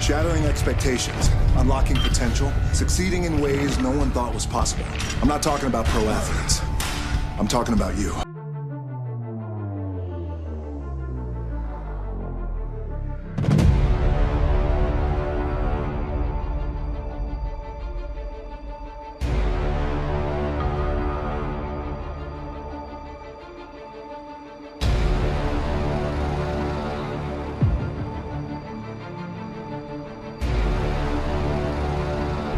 Shattering expectations, unlocking potential, succeeding in ways no one thought was possible. I'm not talking about pro athletes. I'm talking about you.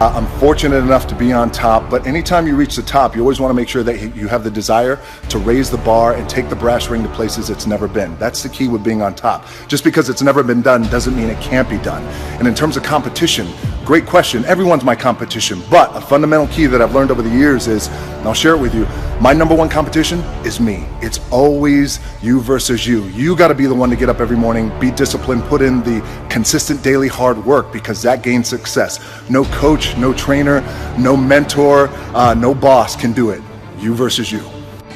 I'm fortunate enough to be on top, but anytime you reach the top, you always want to make sure that you have the desire to raise the bar and take the brass ring to places it's never been. That's the key with being on top. Just because it's never been done doesn't mean it can't be done. And in terms of competition, great question. Everyone's my competition, but a fundamental key that I've learned over the years is, and I'll share it with you, my number one competition is me. It's always you versus you. You got to be the one to get up every morning, be disciplined, put in the consistent daily hard work, because that gains success. No coach, no trainer, no mentor, no boss can do it. You versus you.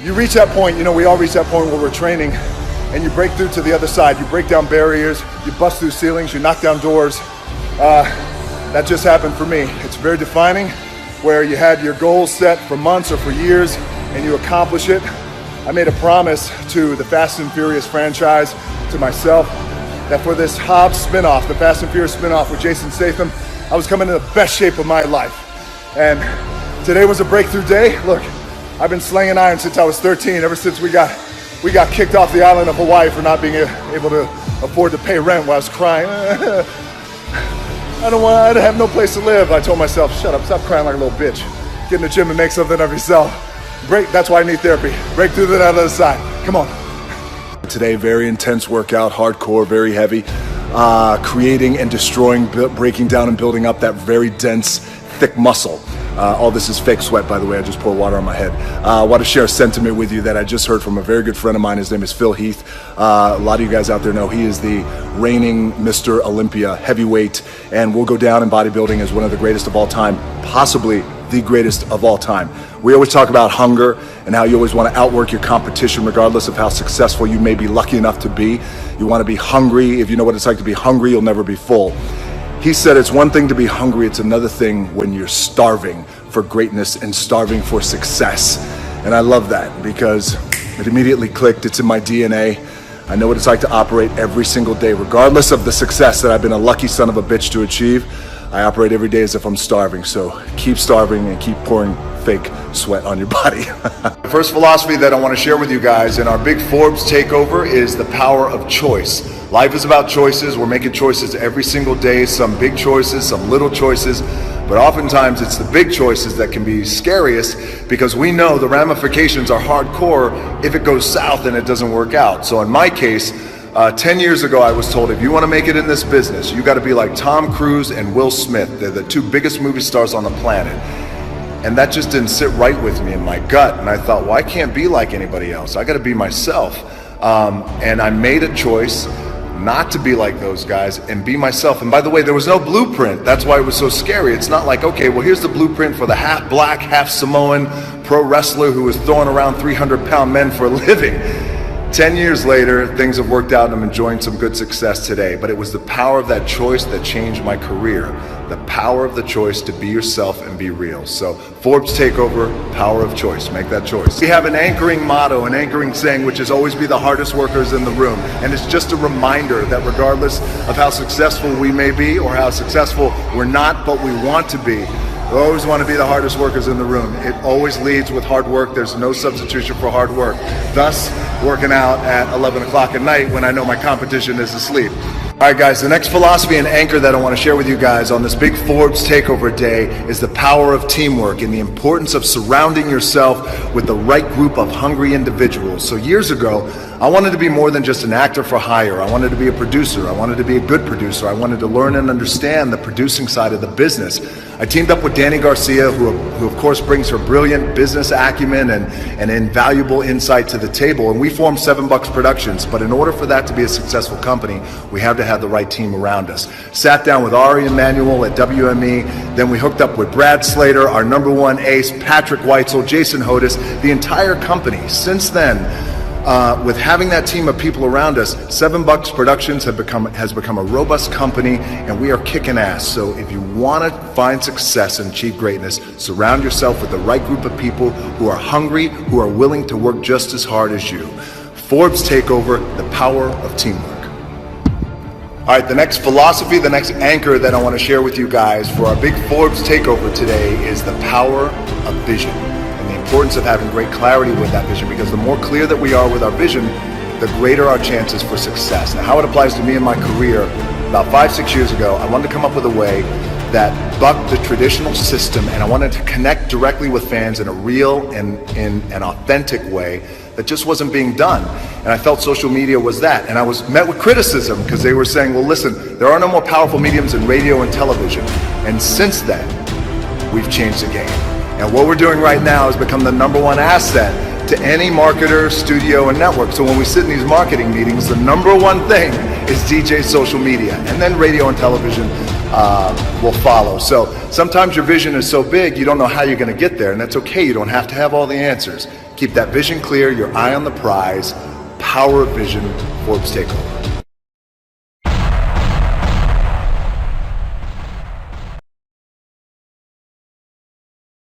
You reach that point, we all reach that point where we're training, and you break through to the other side. You break down barriers, you bust through ceilings, you knock down doors. That just happened for me. It's very defining, where you had your goals set for months or for years, and you accomplish it. I made a promise to the Fast and Furious franchise, to myself, that for this Hobbs spinoff, the Fast and Furious spinoff with Jason Statham, I was coming in the best shape of my life. And today was a breakthrough day. Look, I've been slinging iron since I was 13, ever since we got kicked off the island of Hawaii for not being able to afford to pay rent while I was crying. I have no place to live. I told myself, shut up, stop crying like a little bitch. Get in the gym and make something of yourself. That's why I need therapy. Break through to the other side. Come on. Today, very intense workout, hardcore, very heavy. Creating and destroying, breaking down and building up that very dense, thick muscle. All this is fake sweat, by the way. I just poured water on my head. I want to share a sentiment with you that I just heard from a very good friend of mine. His name is Phil Heath. A lot of you guys out there know he is the reigning Mr. Olympia heavyweight, and will go down in bodybuilding as one of the greatest of all time, possibly the greatest of all time. We always talk about hunger and how you always want to outwork your competition regardless of how successful you may be lucky enough to be. You want to be hungry. If you know what it's like to be hungry, you'll never be full. He said it's one thing to be hungry, it's another thing when you're starving for greatness and starving for success. And I love that because it immediately clicked. It's in my DNA. I know what it's like to operate every single day, regardless of the success that I've been a lucky son of a bitch to achieve. I operate every day as if I'm starving, so keep starving and keep pouring fake sweat on your body. The first philosophy that I want to share with you guys in our big Forbes takeover is the power of choice. Life is about choices. We're making choices every single day, some big choices, some little choices, but oftentimes it's the big choices that can be scariest because we know the ramifications are hardcore if it goes south and it doesn't work out. So in my case, 10 years ago, I was told, if you want to make it in this business, you got to be like Tom Cruise and Will Smith. They're the two biggest movie stars on the planet. And that just didn't sit right with me in my gut. And I thought, well, I can't be like anybody else. I got to be myself. And I made a choice not to be like those guys and be myself. And by the way, there was no blueprint. That's why it was so scary. It's not like, okay, well, here's the blueprint for the half black, half Samoan pro wrestler who is throwing around 300-pound men for a living. 10 years later, things have worked out and I'm enjoying some good success today. But it was the power of that choice that changed my career. The power of the choice to be yourself and be real. So Forbes Takeover, power of choice. Make that choice. We have an anchoring motto, an anchoring saying, which is always be the hardest workers in the room. And it's just a reminder that regardless of how successful we may be or how successful we're not, but we want to be, we always want to be the hardest workers in the room. It always leads with hard work. There's no substitution for hard work. Thus, working out at 11 o'clock at night when I know my competition is asleep. All right, guys, the next philosophy and anchor that I want to share with you guys on this big Forbes Takeover Day is the power of teamwork and the importance of surrounding yourself with the right group of hungry individuals. So years ago, I wanted to be more than just an actor for hire. I wanted to be a producer. I wanted to be a good producer. I wanted to learn and understand the producing side of the business. I teamed up with Danny Garcia, who of course brings her brilliant business acumen and invaluable insight to the table. And we formed $7 Productions. But in order for that to be a successful company, we have to have the right team around us. Sat down with Ari Emanuel at WME. Then we hooked up with Brad Slater, our #1 ace, Patrick Weitzel, Jason Hodis, the entire company. Since then, with having that team of people around us, $7 Productions has become a robust company, and we are kicking ass. So if you want to find success and achieve greatness, surround yourself with the right group of people who are hungry, who are willing to work just as hard as you. Forbes Takeover, the power of teamwork. All right, the next philosophy, the next anchor that I want to share with you guys for our big Forbes Takeover today is the power of vision. The importance of having great clarity with that vision, because the more clear that we are with our vision, the greater our chances for success. Now, how it applies to me in my career, about 5-6 years ago, I wanted to come up with a way that bucked the traditional system, and I wanted to connect directly with fans in a real and in an authentic way that just wasn't being done. And I felt social media was that. And I was met with criticism because they were saying, well, listen, there are no more powerful mediums in radio and television. And since then, we've changed the game. And what we're doing right now has become the #1 asset to any marketer, studio, and network. So when we sit in these marketing meetings, the #1 thing is DJ social media, and then radio and television will follow. So sometimes your vision is so big, you don't know how you're going to get there, and that's okay. You don't have to have all the answers. Keep that vision clear, your eye on the prize. Power of vision, Forbes Takeover.